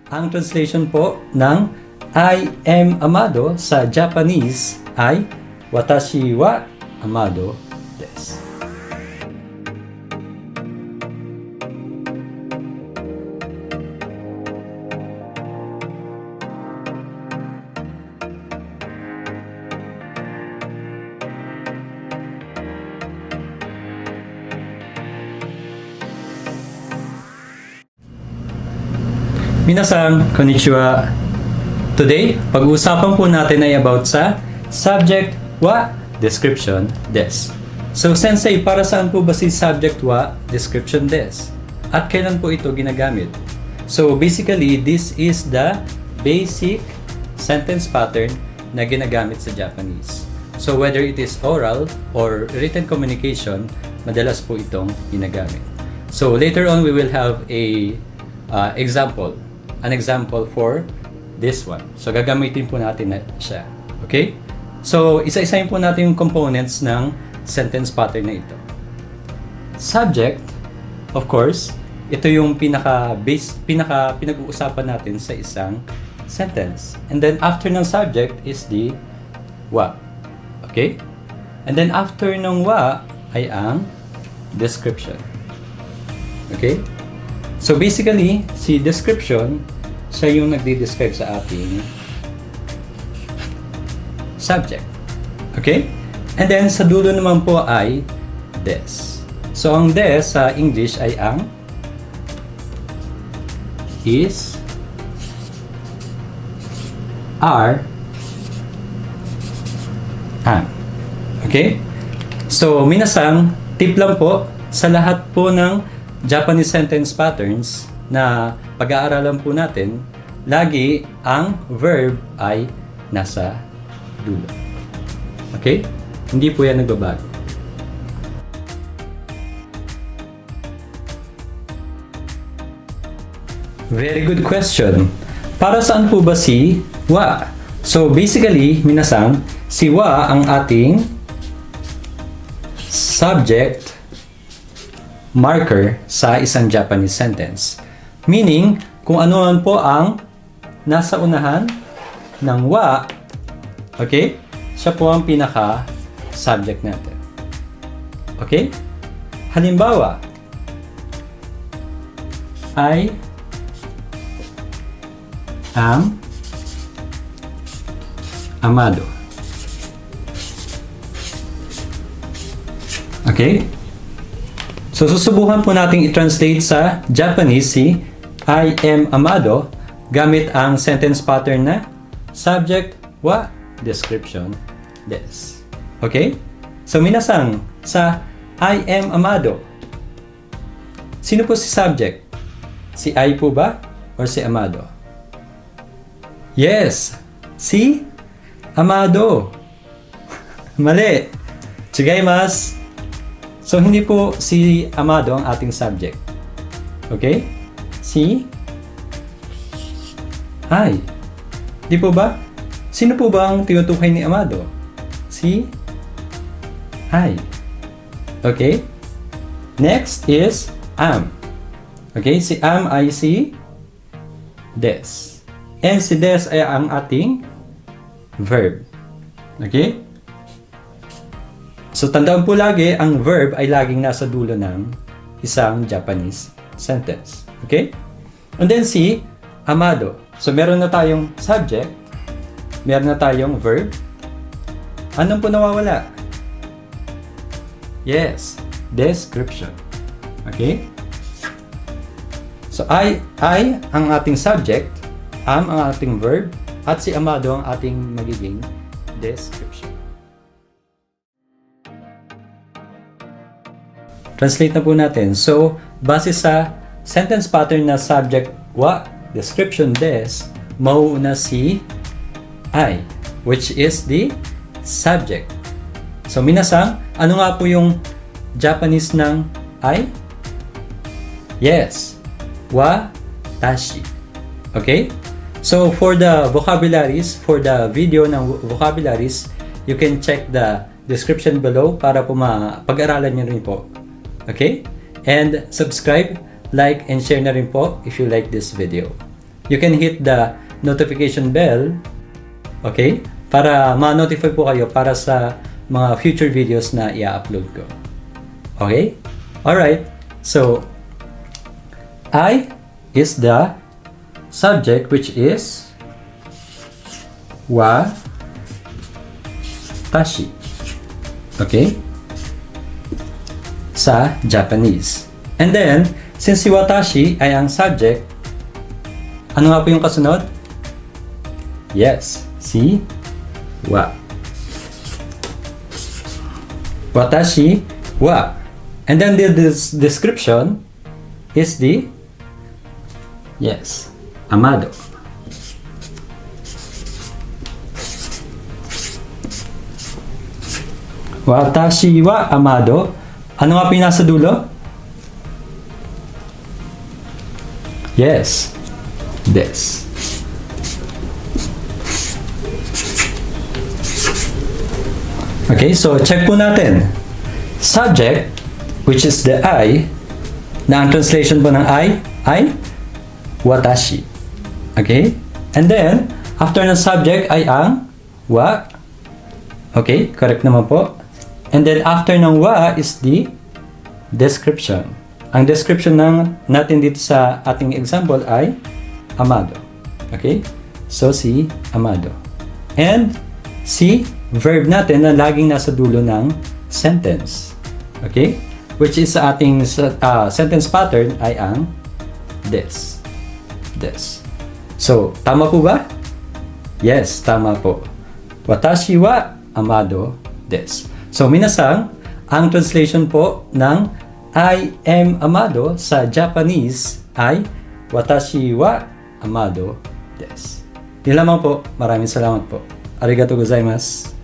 Ang translation po ng I am Amado sa Japanese ay Watashi wa Amado desu. Minasan, konnichiwa. Today, pag-uusapan po natin ay about sa subject wa description des. So, Sensei, para saan po ba si subject wa description des? At kailan po ito ginagamit? So, basically, this is the basic sentence pattern na ginagamit sa Japanese. So, whether it is oral or written communication, madalas po itong ginagamit. So, later on, we will have an example for this one. So, gagamitin po natin na siya. Okay? So, isa-isahin po natin yung components ng sentence pattern na ito. Subject, of course, ito yung pinag-uusapan natin sa isang sentence. And then, after ng subject is the wa. Okay? And then, after ng wa ay ang description. Okay? So basically, si description, siya yung nagde-describe sa ating subject. Okay? And then, sa dulo naman po ay des. So, ang des sa English ay ang is, are, ang. Okay? So, minasang, tip lang po, sa lahat po ng Japanese sentence patterns na pag-aaralan po natin, lagi ang verb ay nasa dulo. Okay? Hindi po yan nagbabago. Very good question. Para saan po ba si wa? So basically, minasang, si wa ang ating subject marker sa isang Japanese sentence. Meaning, kung ano man po ang nasa unahan ng wa, okay? Siya po ang pinaka-subject natin. Okay? Halimbawa, I am Amado. Okay? So, susubukan po nating i-translate sa Japanese si I am Amado gamit ang sentence pattern na subject wa description des. Okay? So, minasang sa I am Amado, sino po si subject? Si I po ba? Or si Amado? Yes! Si Amado! Mali! Chigaimasu! So, hindi po si Amado ang ating subject. Okay? Si I. Di po ba? Sino po ba ang tinutukoy ni Amado? Si I. Okay? Next is am. Okay? Si am ay si des. And si des ay ang ating verb. Okay? So, tandaan po lagi, ang verb ay laging nasa dulo ng isang Japanese sentence. Okay? And then si Amado. So, meron na tayong subject, meron na tayong verb. Anong po nawawala? Yes, description. Okay? So, I ang ating subject, am ang ating verb, at si Amado ang ating magiging description. Translate na po natin. So, base sa sentence pattern na subject wa, description des, mauuna si I, which is the subject. So, minasang, ano nga po yung Japanese ng I? Yes, watashi. Okay? So, for the vocabularies, for the video ng vocabularies, you can check the description below para po pag-aralan nyo rin po. Okay? And subscribe, like, and share na rin po if you like this video. you can hit the notification bell, okay? Para ma-notify po kayo para sa mga future videos na i-upload ko. Okay? Alright. So, I is the subject, which is watashi. Okay? Sa Japanese. And then, since si watashi ay ang subject, ano nga po yung kasunod? Yes, si wa. Watashi wa. And then the description is the, yes, Amado. Watashi wa Amado. Ano nga po yung nasa dulo? Yes, this. Okay, so check po natin. Subject, which is the I, na ang translation po ng I ay watashi. Okay? And then, after ng subject ay ang wa. Okay, correct naman po. And then, after ng wa is the description. Ang description natin dito sa ating example ay Amado. Okay? So, si Amado. And, si verb natin na laging nasa dulo ng sentence. Okay? Which is sa ating sentence pattern ay ang des. Des. So, tama po ba? Yes, tama po. Watashi wa amado des. So, minasang, ang translation po ng I am amado sa Japanese ay watashi wa amado des. Yun lamang po. Maraming salamat po. Arigatou gozaimasu.